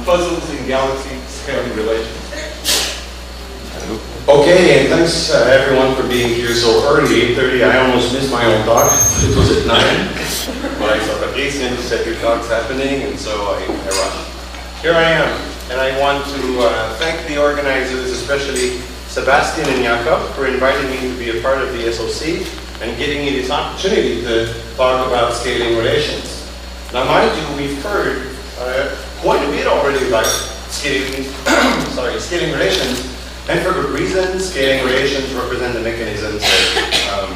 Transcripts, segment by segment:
puzzles in galaxy scaling relations. Okay, and thanks everyone for being here so early, 8:30. I almost missed my own talk. It was at 9. But I saw that Jason said your talk's happening, and so I rushed. Here I am, and I want to thank the organizers, especially Sebastian and Jakob, for inviting me to be a part of the SOC and giving me this opportunity to talk about scaling relations. Now, mind you, we've heard quite a bit already about scaling relations, and for good reason. Scaling relations represent the mechanisms that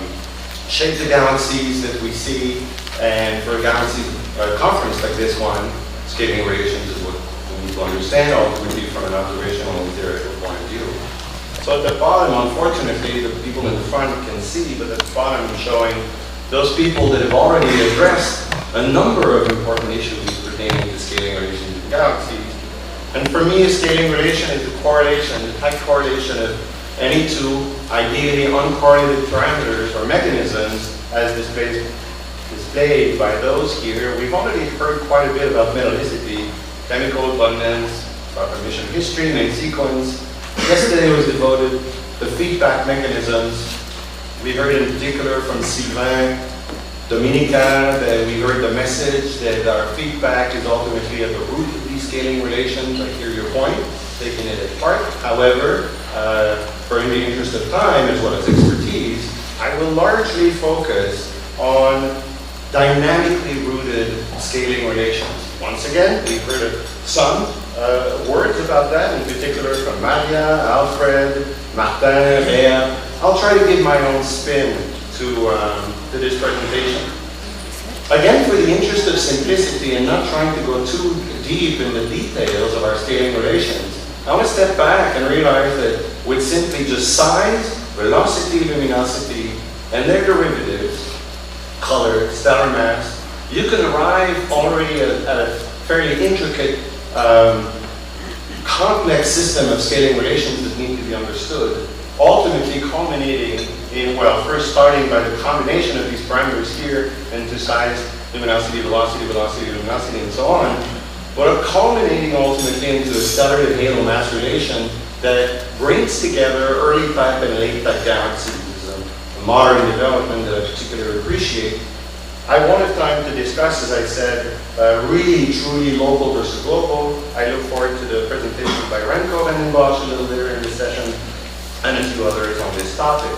shape the galaxies that we see, and for a galaxy conference like this one, scaling relations is what we need to understand ultimately from an observational and theoretical point of view. So at the bottom, unfortunately, the people in the front can see, but at the bottom I'm showing those people that have already addressed a number of important issues pertaining to scaling relations in galaxies. And for me, a scaling relation is the correlation, the tight correlation of any two ideally uncorrelated parameters or mechanisms as displayed by those here. We've already heard quite a bit about metallicity, chemical abundance, about emission history, main sequence. Yesterday was devoted to feedback mechanisms. We heard in particular from Sylvain, Dominica, that we heard the message that our feedback is ultimately at the root of these scaling relations. I hear your point, taking it apart. However, for in the interest of time as well as expertise, I will largely focus on dynamically rooted scaling relations. Once again, we've heard some words about that, in particular from Maria, Alfred, Martin, Réa. I'll try to give my own spin to this presentation. Again, for the interest of simplicity and not trying to go too deep in the details of our scaling relations, I want to step back and realize that with simply just size, velocity, luminosity, and their derivatives, color, stellar mass, you can arrive already at a fairly intricate, complex system of scaling relations that need to be understood, ultimately culminating in, well, first starting by the combination of these parameters here into size, luminosity, velocity, velocity, luminosity, and so on, but culminating ultimately into a stellar to halo mass relation that brings together early type and late type galaxies. A modern development that I particularly appreciate. I wanted time to discuss, as I said, really, truly local versus global. I look forward to the presentation by Renko and Bosch a little later in the session, and a few others on this topic.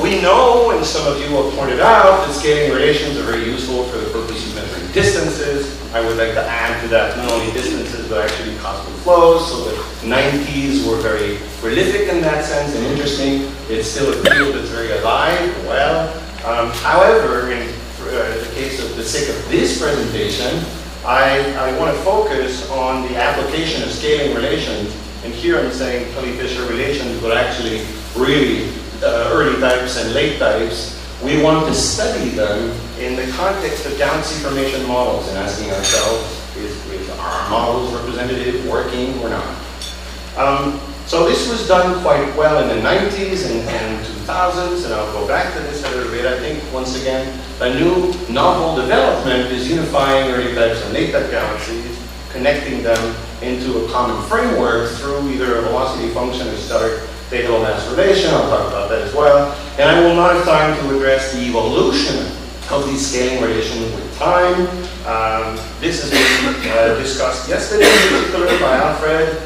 We know, and some of you have pointed out, that scaling relations are very useful for the purpose of measuring distances. I would like to add to that not only distances, but actually cosmic flows. So the 90s were very prolific in that sense and interesting. It's still a field that's very alive. Well, however, in the case of the sake of this presentation, I want to focus on the application of scaling relations. And here I'm saying Tully-Fisher relations, but actually really early types and late types. We want to study them in the context of galaxy formation models and asking ourselves, is our models representative, working or not? So this was done quite well in the 90s and 2000s, and I'll go back to this a little bit. I think, once again, a new novel development is unifying early types and late type galaxies, connecting them into a common framework through either a velocity function or stellar to mass relation. I'll talk about that as well. And I will not have time to address the evolution of these scaling relations with time. This has been discussed yesterday, in particular by Alfred.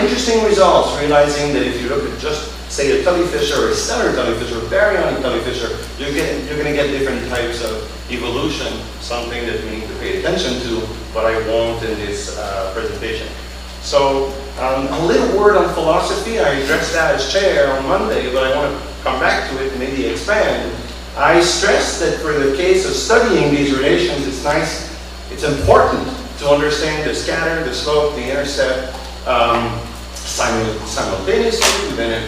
Interesting results, realizing that if you look at just, say, a Tully-Fisher or a stellar Tully-Fisher, or baryonic Tully-Fisher, you're going to get different types of evolution, something that we need to pay attention to, but I won't in this presentation. So, a little word on philosophy. I addressed that as chair on Monday, but I want to come back to it and maybe expand. I stress that for the case of studying these relations, it's important to understand the scatter, the slope, the intercept simultaneously. We've been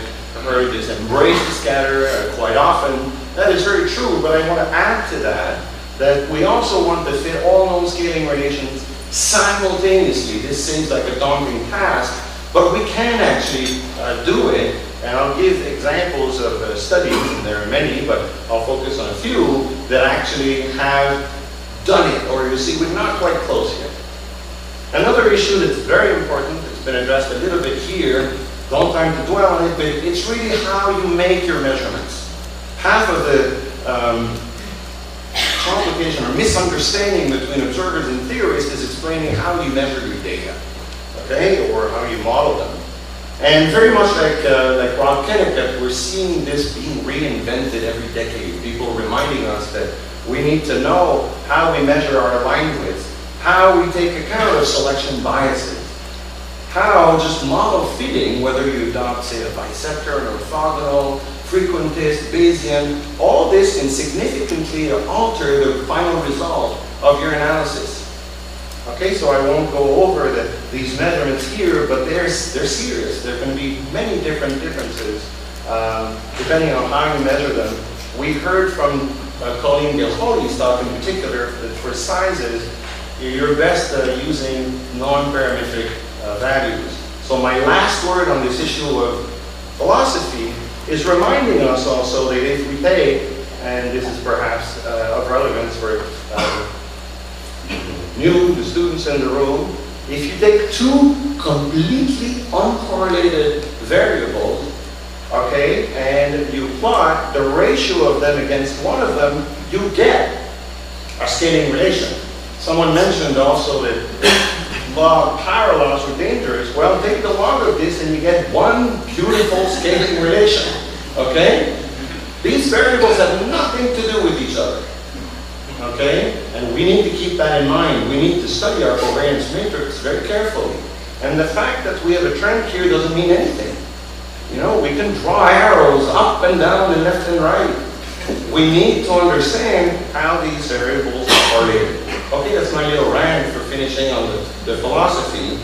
heard this embrace the scatter quite often. That is very true, but I want to add to that we also want to fit all known scaling relations simultaneously. This seems like a daunting task, but we can actually do it. And I'll give examples of studies, and there are many, but I'll focus on a few that actually have done it, or you see, we're not quite close yet. Another issue that's very important, it's been addressed a little bit here, don't time to dwell on it, but it's really how you make your measurements. Half of the complication or misunderstanding between observers and theorists is explaining how you measure your data, okay, or how you model them. And very much like Rob Kennicott, we're seeing this being reinvented every decade. People reminding us that we need to know how we measure our line width, how we take account of selection biases, how just model fitting, whether you adopt, say, a bisector, an orthogonal, frequentist, Bayesian, all this can significantly alter the final result of your analysis. Okay, so I won't go over these measurements here, but they're serious. There can be many different differences depending on how you measure them. We heard from Colleen Gilholi's talk in particular that for sizes, you're best using non-parametric values. So my last word on this issue of philosophy is reminding us also that if we take, and this is perhaps of relevance for the students in the room, if you take two completely uncorrelated variables, okay, and you plot the ratio of them against one of them, you get a scaling relation. Someone mentioned also that log parallels are dangerous. Well, take the log of this and you get one beautiful scaling relation, okay? These variables have nothing to do with each other. Okay? And we need to keep that in mind. We need to study our covariance matrix very carefully. And the fact that we have a trend here doesn't mean anything. You know, we can draw arrows up and down and left and right. We need to understand how these variables are related. Okay, that's my little rant for finishing on the philosophy.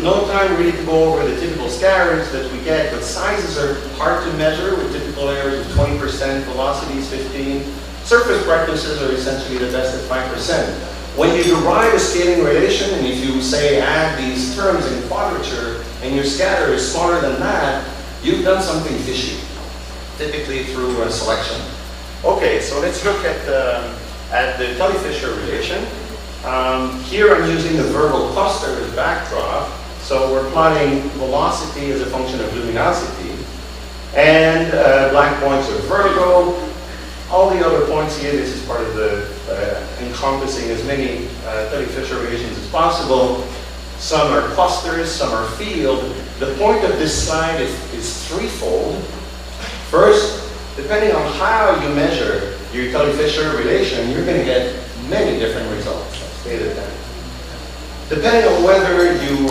No time really to go over the typical scatters that we get, but sizes are hard to measure with typical errors of 20%, velocities 15%. Surface brightnesses are essentially the best at 5%. When you derive a scaling relation, and if you say add these terms in quadrature, and your scatter is smaller than that, you've done something fishy, typically through selection. Okay, so let's look at the Tully-Fisher relation. Here I'm using the Virgo cluster as backdrop. So we're plotting velocity as a function of luminosity. And black points are Virgo. All the other points here, this is part of the encompassing as many Tully-Fisher relations as possible. Some are clusters, some are field. The point of this slide is threefold. First, depending on how you measure your Tully-Fisher relation, you're going to get many different results. I've stated that. Depending on whether you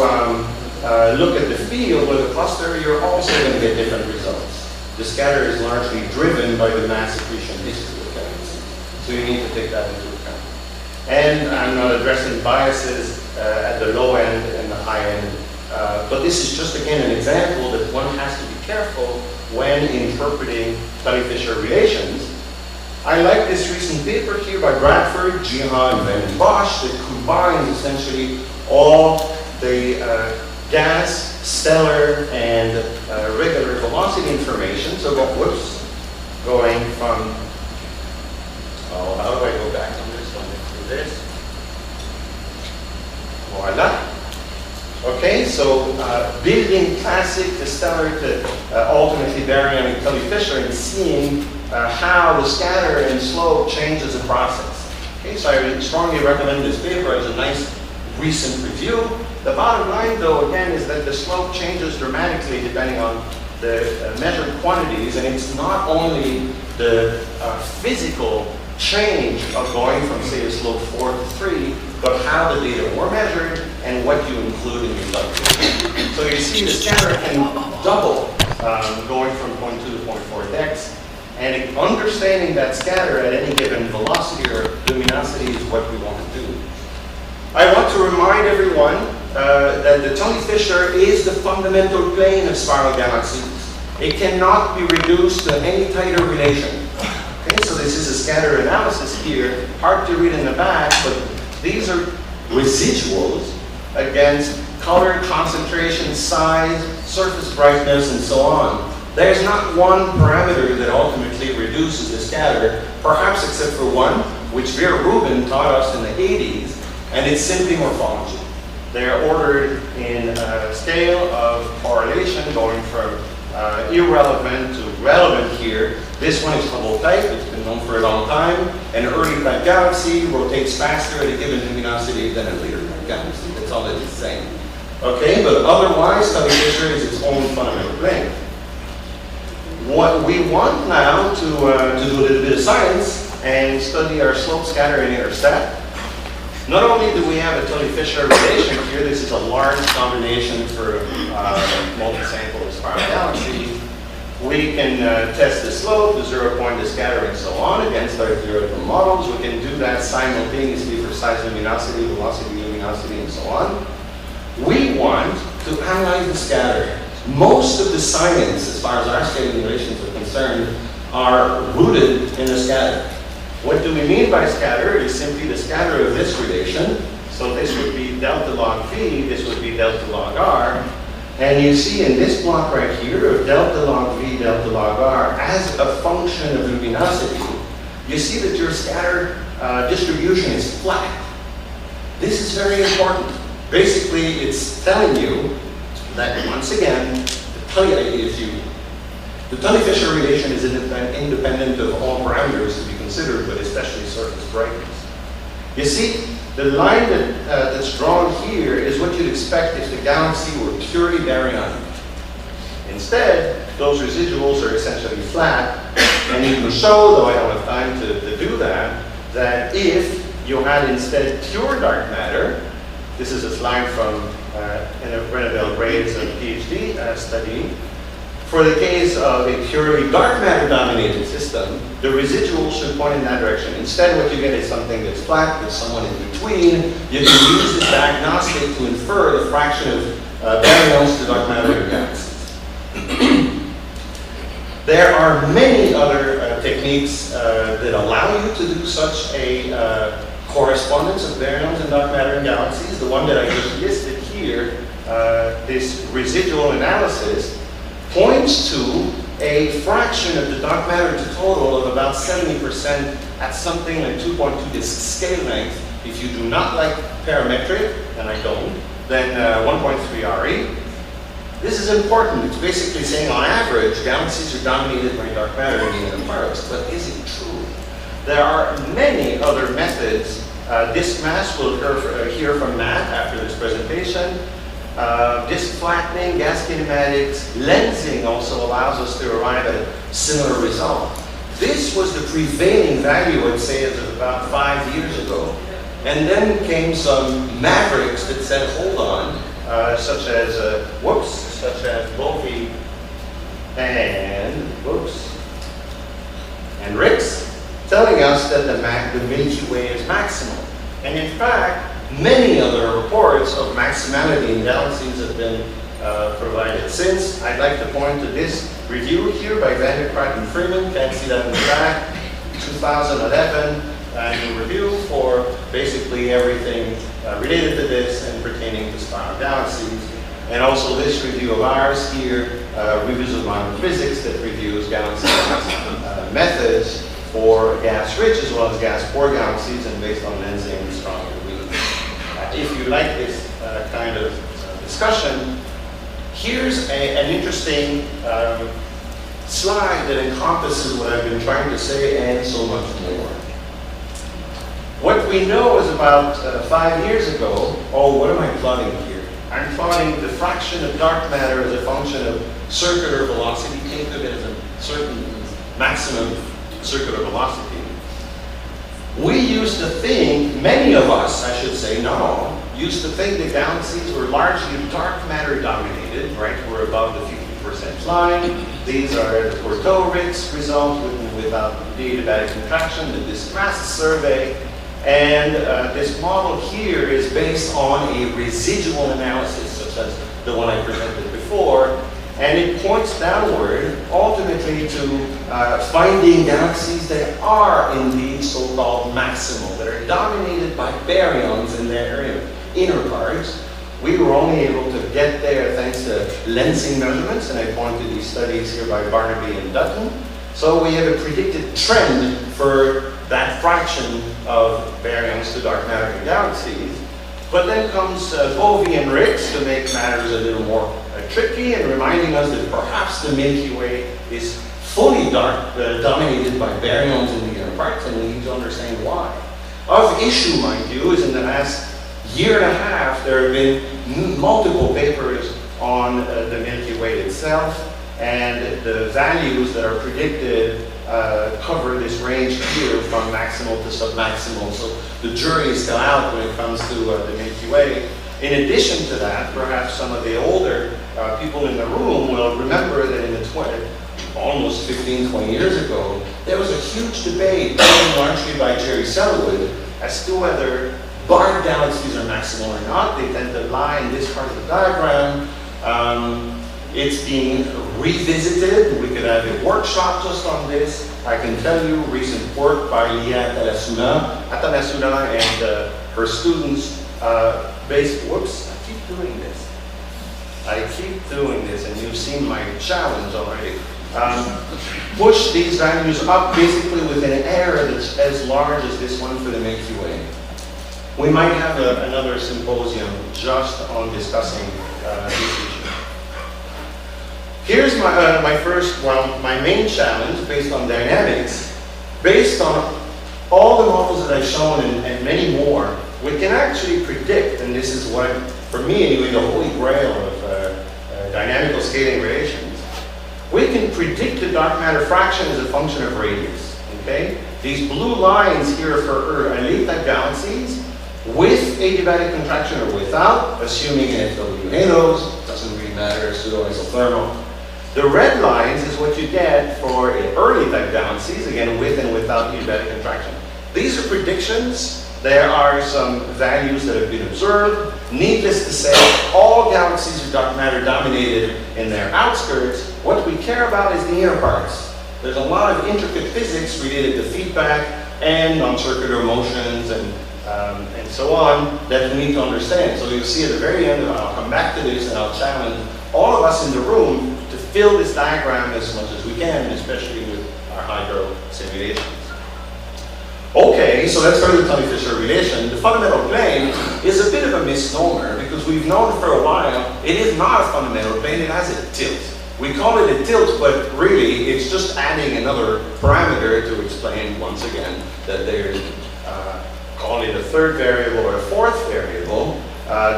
look at the field or the cluster, you're also going to get different results. The scatter is largely driven by the mass accretion history of galaxies. So you need to take that into account. And I'm not addressing biases at the low end and the high end. But this is just, again, an example that one has to be careful when interpreting Tully-Fisher relations. I like this recent paper here by Bradford, Jihan, and Bosch that combines essentially all the gas, stellar, and regular velocity information. So going from, oh, how do I go back on this one? Do this. Voila. Okay, so building classic to stellar to ultimately baryonic Tully-Fisher and seeing how the scatter and slope changes the process. Okay, so I strongly recommend this paper as a nice recent review. The bottom line, though, again, is that the slope changes dramatically depending on the measured quantities, and it's not only the physical change of going from, say, a slope 4 to 3, but how the data were measured and what you include in your calculation. So you see the scatter can double going from 0.2 to 0.4 dex, and understanding that scatter at any given velocity or luminosity is what we want to do. I want to remind everyone that the Tully-Fisher is the fundamental plane of spiral galaxies. It cannot be reduced to any tighter relation. Okay, so this is a scatter analysis here, hard to read in the back, but these are residuals against color, concentration, size, surface brightness, and so on. There's not one parameter that ultimately reduces the scatter, perhaps except for one, which Vera Rubin taught us in the 80s, and it's simply morphology. They're ordered in a scale of correlation going from irrelevant to relevant here. This one is Hubble type, it's been known for a long time. An early type galaxy rotates faster at a given luminosity than a later type galaxy. That's all it is saying. Okay, but otherwise, Tully Fisher is its own fundamental plane. What we want now to do a little bit of science and study our slope, scatter, and intercept. Not only do we have a Tully-Fisher relation here, this is a large combination for multi-sample spiral galaxy. We can test the slope, the 0 point, the scatter, and so on against our theoretical models. We can do that simultaneously for size luminosity, velocity luminosity, and so on. We want to analyze the scatter. Most of the science, as far as our scaling relations are concerned, are rooted in the scatter. What do we mean by scatter? It is simply the scatter of this relation. So this would be delta log V, this would be delta log R. And you see in this block right here of delta log V, delta log R, as a function of luminosity, you see that your scatter distribution is flat. This is very important. Basically, it's telling you that, once again, the Tully-Fisher relation is independent of all parameters to be considered, but especially surface brightness. You see, the line that's drawn here is what you'd expect if the galaxy were purely baryonic. Instead, those residuals are essentially flat, and you can show, though I don't have time to do that, that if you had instead pure dark matter, this is a slide from Renabel Gray's PhD study. For the case of a purely dark matter dominated system, the residuals should point in that direction. Instead, what you get is something that's flat, that's somewhat in between. You can use this diagnostic to infer the fraction of baryons to dark matter in galaxies. There are many other techniques that allow you to do such a correspondence of baryons and dark matter in galaxies. The one that I just listed here, this residual analysis, points to a fraction of the dark matter to total of about 70% at something like 2.2 disk scale length. If you do not like parametric, and I don't, then 1.3 RE. This is important. It's basically saying on average, galaxies are dominated by dark matter in the inner parts, but is it true? There are many other methods. Disk mass will hear from Matt after this presentation. Disk flattening, gas kinematics, lensing also allows us to arrive at a similar result. This was the prevailing value, I'd say, as of about 5 years ago. And then came some mavericks that said, hold on, such as Bovie and Ricks, telling us that the Milky Way is maximal. And in fact, many other reports of maximality in galaxies have been provided since. I'd like to point to this review here by Van der Praat and Freeman. Can't see that in the back. 2011 annual review for basically everything related to this and pertaining to spiral galaxies. And also this review of ours here, Reviews of Modern Physics, that reviews galaxy methods for gas-rich as well as gas-poor galaxies, and based on lensing and stronger weak. If you like this kind of discussion, here's an interesting slide that encompasses what I've been trying to say and so much more. What we know is about 5 years ago, what am I plotting here? I'm plotting the fraction of dark matter as a function of circular velocity. Think of it as a certain maximum circular velocity. We used to think, many of us, I should say, used to think that galaxies were largely dark matter dominated, right? We're above the 50% line. These are the Courteau results without adiabatic contraction, the disk mass survey. And this model here is based on a residual analysis, such as the one I presented before. And it points downward, ultimately, to finding galaxies that are indeed so-called maximal, that are dominated by baryons in their inner parts. We were only able to get there thanks to lensing measurements, and I point to these studies here by Barnaby and Dutton. So we have a predicted trend for that fraction of baryons to dark matter in galaxies. But then comes Bovie and Ricks to make matters a little more tricky and reminding us that perhaps the Milky Way is fully dominated by baryons in the inner parts, and we need to understand why. Of issue, mind you, is in the last year and a half there have been multiple papers on the Milky Way itself, and the values that are predicted cover this range here from maximal to submaximal. So the jury is still out when it comes to the Milky Way. In addition to that, perhaps some of the older people in the room will remember that in the almost 15, 20 years ago, there was a huge debate, largely by Jerry Selwood, as to whether barred galaxies are maximal or not. They tend to lie in this part of the diagram. It's being revisited. We could have a workshop just on this. I can tell you recent work by Lia Atanasuna and her students whoops, I keep doing this, and you've seen my challenge already. Push these values up basically with an error that's as large as this one for the Milky Way. We might have another symposium just on discussing this issue. Here's my main challenge based on dynamics. Based on all the models that I've shown and many more, we can actually predict, and this is what, for me anyway, the holy grail of dynamical scaling relations. We can predict the dark matter fraction as a function of radius, okay? These blue lines here for elite-type galaxies with adiabatic contraction or without, assuming an FW halos, doesn't really matter, pseudo-isothermal. The red lines is what you get for early-type galaxies, again, with and without adiabatic contraction. These are predictions. There are some values that have been observed. Needless to say, all galaxies are dark matter dominated in their outskirts. What we care about is the inner parts. There's a lot of intricate physics related to feedback and non-circular motions and so on that we need to understand. So you'll see at the very end, and I'll come back to this and I'll challenge all of us in the room to fill this diagram as much as we can, especially with our hydro simulations. Okay, so let's start with the Tully-Fisher relation. The fundamental plane is a bit of a misnomer because we've known for a while it is not a fundamental plane, it has a tilt. We call it a tilt, but really it's just adding another parameter to explain once again that there's, call it a third variable or a fourth variable.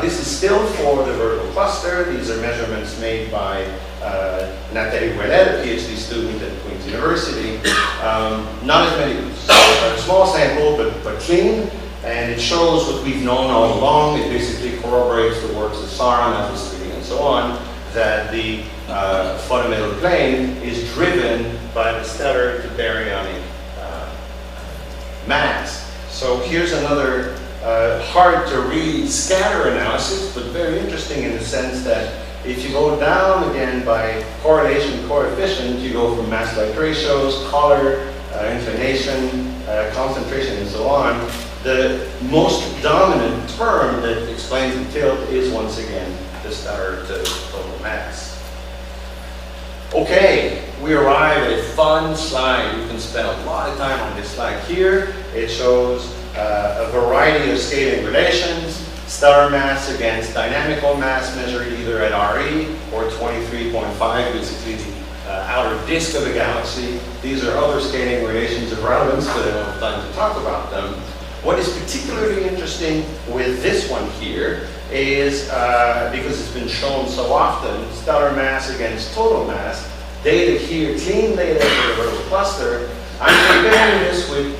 This is still for the vertical cluster. These are measurements made by Nathalie Ouellet, a PhD student at Queen's University. Not as many, so a small sample, but clean, and it shows what we've known all along. It basically corroborates the works of Saran, Athostri, and so on, that the fundamental plane is driven by the stellar to baryonic mass. So here's another hard to read scatter analysis, but very interesting in the sense that if you go down again by correlation coefficient, you go from mass light ratios, color, inclination, concentration, and so on. The most dominant term that explains the tilt is once again the stellar to total mass. Okay, we arrive at a fun slide. We can spend a lot of time on this slide here. It shows a variety of scaling relations, stellar mass against dynamical mass measured either at RE or 23.5, basically the outer disk of a galaxy. These are other scaling relations of relevance, but I don't have time to talk about them. What is particularly interesting with this one here is, because it's been shown so often, stellar mass against total mass, data here, clean data for the vertical cluster. I'm comparing this with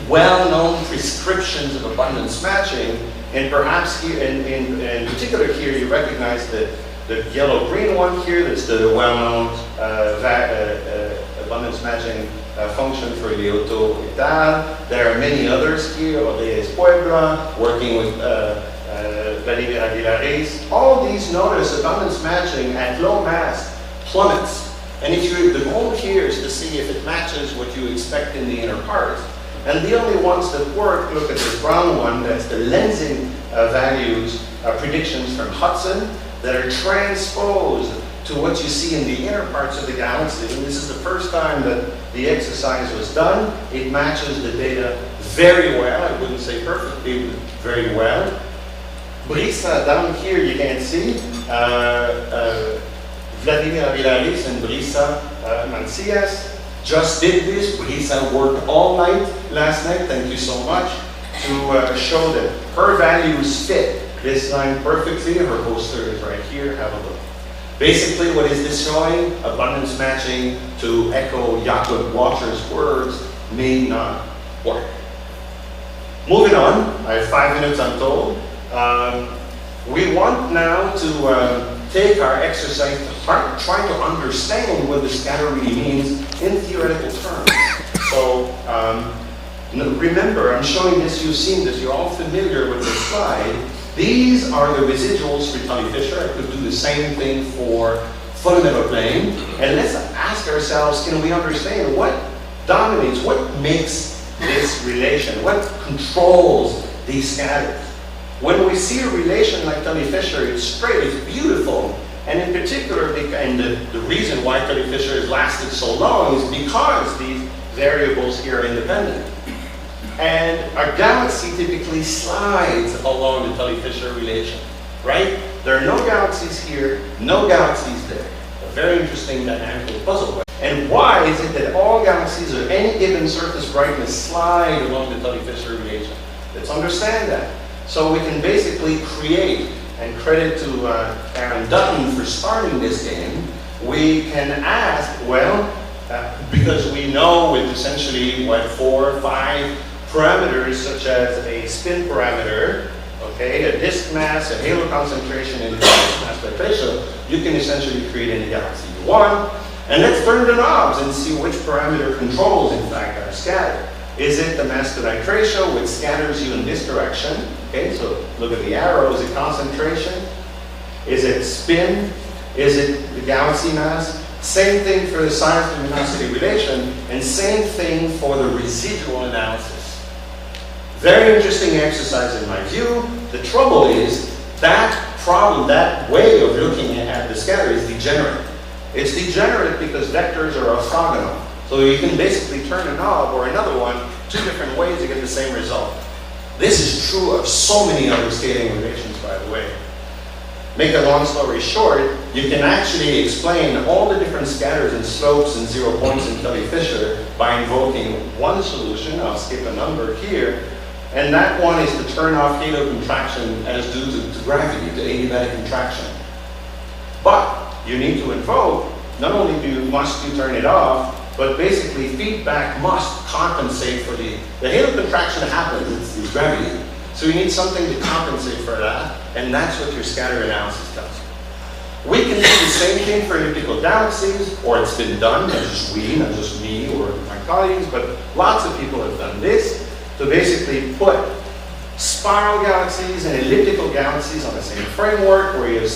well-known prescriptions of abundance matching, and perhaps here, in particular here, you recognize the yellow-green one here, that's the well-known abundance matching function for Courteau et al. There are many others here, Odees Puebla, working with Vladimir Aguilaris. All these notice abundance matching at low mass plummets. And the goal here is to see if it matches what you expect in the inner part. And the only ones that work, look at this brown one, that's the lensing values, predictions from Hudson, that are transposed to what you see in the inner parts of the galaxy. And this is the first time that the exercise was done. It matches the data very well. I wouldn't say perfectly, but very well. Brisa, down here you can't see. Vladimir Avilaris and Brisa Mancias just did this. Brisa worked all night last night, thank you so much, to show that her values fit this line perfectly. Her poster is right here, have a look. Basically, what is this showing? Abundance matching to echo Jakob Walter's words may not work. Moving on, I have 5 minutes, I'm told. We want now to take our exercise to heart, try to understand what the scatter really means in theoretical terms. So remember, I'm showing this, you've seen this, you're all familiar with this slide. These are the residuals for Tully Fisher. I could do the same thing for fundamental plane. And let's ask ourselves, can we understand what dominates, what makes this relation, what controls these scatters? When we see a relation like Tully Fisher, it's straight, it's beautiful. And in particular, and the reason why Tully Fisher has lasted so long is because these variables here are independent. And our galaxy typically slides along the Tully Fisher relation, right? There are no galaxies here, no galaxies there. A very interesting dynamical puzzle. And why is it that all galaxies of any given surface brightness slide along the Tully Fisher relation? Let's understand that. So we can basically create, and credit to Aaron Dutton for starting this game, we can ask, well, because we know with essentially, 4 or 5 parameters, such as a spin parameter, okay, a disk mass, a halo concentration, and a disk mass by ratio, you can essentially create any galaxy you want. And let's turn the knobs and see which parameter controls, in fact, our scatter. Is it the mass to light ratio, which scatters you in this direction? Okay, so look at the arrow. Is it concentration? Is it spin? Is it the galaxy mass? Same thing for the size luminosity relation, and same thing for the residual analysis. Very interesting exercise in my view. The trouble is that problem, that way of looking at the scatter is degenerate. It's degenerate because vectors are orthogonal. So you can basically turn a knob or another one 2 different ways to get the same result. This is true of so many other scaling relations, by the way. Make a long story short, you can actually explain all the different scatters and slopes and 0 points in Tully Fisher by invoking one solution. I'll skip a number here. And that one is to turn off halo contraction as due to gravity, to adiabatic contraction. But you need to invoke, not only must you turn it off, but basically feedback must compensate for the halo contraction happens, it's gravity. So you need something to compensate for that, and that's what your scatter analysis does. We can do the same thing for elliptical galaxies, or it's been done, not just we, not just me or my colleagues, but lots of people have done this, to basically put spiral galaxies and elliptical galaxies on the same framework, where you have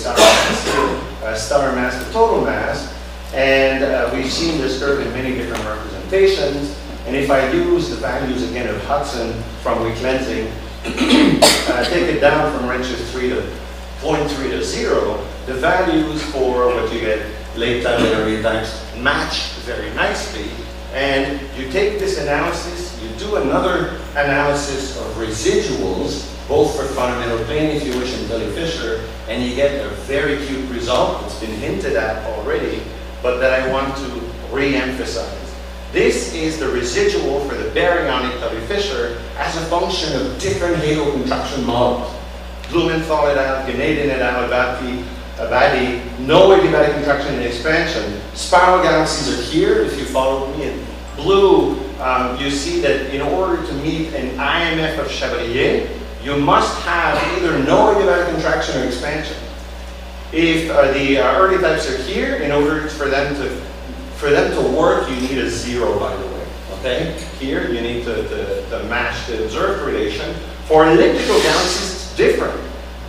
stellar mass to total mass. And we've seen this curve in many different representations. And if I use the values again of Hudson from weak lensing, take it down from ranges 3 to 0.3 to 0, the values for what you get late time and early times match very nicely. And you take this analysis, you do another analysis of residuals, both for fundamental plane, if you wish, and Tully Fisher, and you get a very cute result that's been hinted at already, but that I want to re-emphasize. This is the residual for the baryonic Tully Fisher as a function of different halo contraction models. Blumenthal et al., Ganadian et al., Abadi, no adiabatic contraction and expansion. Spiral galaxies are here, if you follow me in blue. You see that in order to meet an IMF of Chabrier, you must have either no adiabatic contraction or expansion. If the early types are here, in order for them to work, you need a 0, by the way. Okay? Here, you need to match the observed relation. For elliptical galaxies, it's different.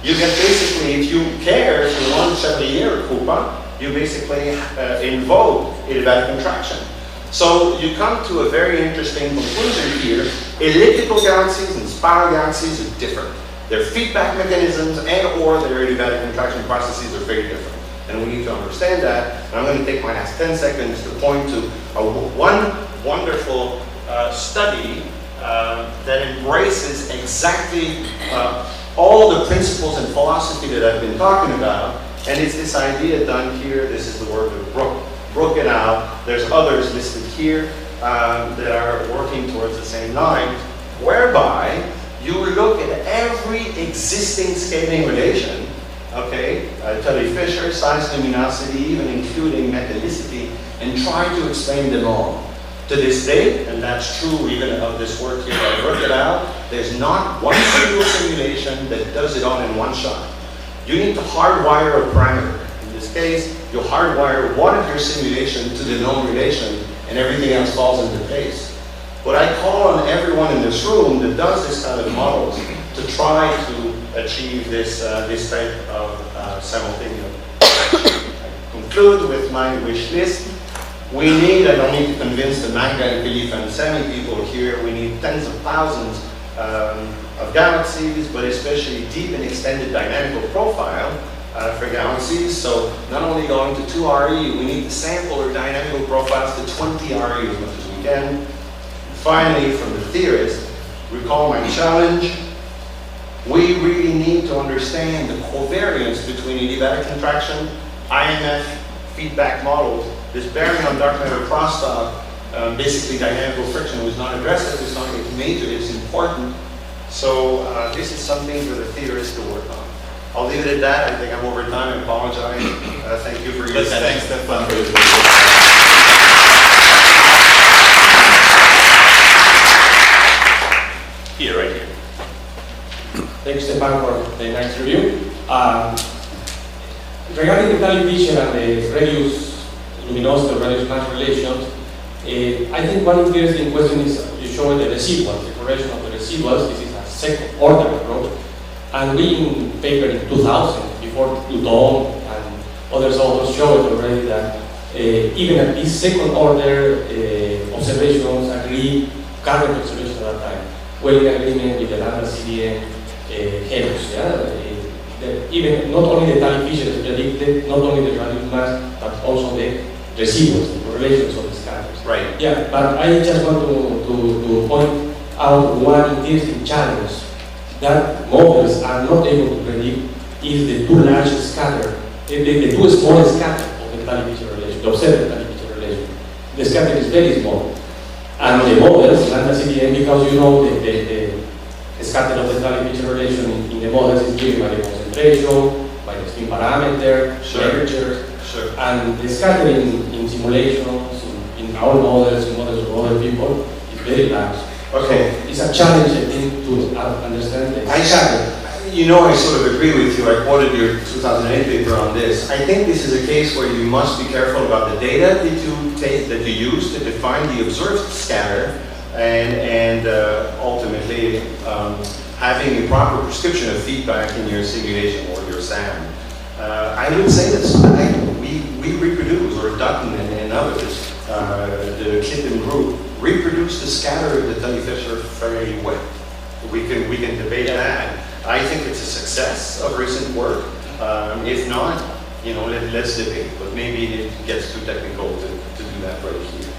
You get basically, if you care, if you want Chabrier or Coupa, you basically invoke adiabatic contraction. So you come to a very interesting conclusion here. Elliptical galaxies and spiral galaxies are different. Their feedback mechanisms and or their adiabatic contraction processes are very different. And we need to understand that. And I'm going to take my last 10 seconds to point to one wonderful study that embraces exactly all the principles and philosophy that I've been talking about, and it's this idea done here. This is the work of Brook et al. There's others listed here that are working towards the same line, whereby you will look at every existing scaling relation, okay, Tully Fisher, size, luminosity, even including mechanicity, and try to explain them all. To this day, and that's true even of this work here by Brook et al., there's not one single simulation that does it all in one shot. You need to hardwire a parameter. In this case, you hardwire one of your simulation to the known relation, and everything else falls into place. But I call on everyone in this room that does this kind of models to try to achieve this type of simultaneous action. I conclude with my wish list. We need, I don't need to convince the Magda and Philippe and Sami people here, we need tens of thousands of galaxies, but especially deep and extended dynamical profile for galaxies. So not only going to 2 RE, we need to sample our dynamical profiles to 20 RE as much as we can. Finally, from the theorist, recall my challenge. We really need to understand the covariance between adiabatic contraction, IMF, feedback models. This bearing on dark matter crosstalk, basically dynamical friction, was not addressed. It's not major, it's important. So this is something for the theorists to work on. I'll leave it at that. I think I'm over time. I apologize. Thank you for your attention. Thanks, Stefan. Here, right here. Thanks, Stefan, for the nice review. Regarding the Tully Fisher and the radius luminosity or radius mass relations, I think one interesting question is you show the residuals, the correlation of the residuals. This is a second order approach. And we in paper in 2000, before Courteau and others also showed already that even at these second order observations agree, current observations at that time, well in agreement with the lambda CDM helix. Even not only the Tully Fisher is predicted, not only the radius mass, but also the residuals, the correlations of the scatters. Right. Yeah, but I just want to point out one interesting challenge that models are not able to predict is the too large scatter, the too small scatter of the Tully Fisher relation, the observed Tully Fisher relation. The scatter is very small. And the models, lambda CDM, because you know the scatter of the Tully Fisher relation in the models is given by the concentration, by the spin parameter, temperature, and the scattering in simulations, in our models, in models of other people, is very large. Okay. So it's a challenge, I think, to understand the scatter. You know, I sort of agree with you. I quoted your 2008 paper on this. I think this is a case where you must be careful about the data that you use to define the observed scatter, and ultimately having a proper prescription of feedback in your simulation or your SAM. I would say that we reproduce, or Dutton and others, the Clifton group, reproduce the scatter of the Tully Fisher fairly well. We can debate that. I think it's a success of recent work. If not, you know, let's debate. But maybe it gets too technical to do that right here.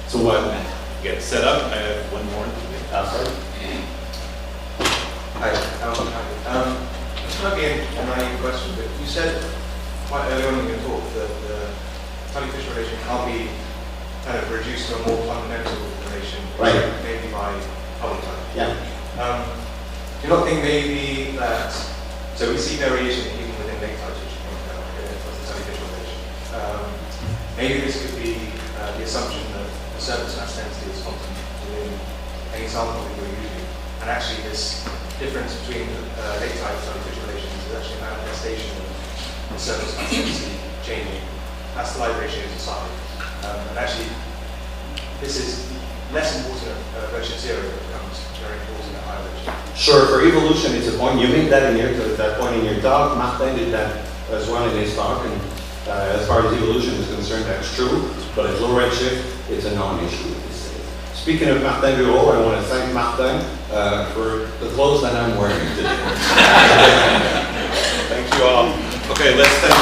So get set up. I have one more. Sorry. Hi. It's not being a naive question, but you said quite early on in your talk that the Tully Fisher relation can't be kind of reduced to a more fundamental relation, right? Maybe by Hubble time. Yeah. Do you not think maybe that, so we see variation even within lake types, which you pointed out, with the Tully Fisher relation. Maybe this could be the assumption that a surface mass density is constant within any sample that you're using, and actually this difference between lake type and Tully Fisher relations is actually a manifestation of the surface mass density changing. That's the light ratio aside. And actually, this is less important at version 0, but becomes very important at higher ratio. Sure, for evolution, it's a point. You made that in that point in your talk. Martin did that as well in his talk. And as far as evolution is concerned, that's true. But at low redshift, it's a non-issue. Speaking of Martin Bureau, I want to thank Martin for the clothes that I'm wearing today. Thank you all. Okay, let's stand.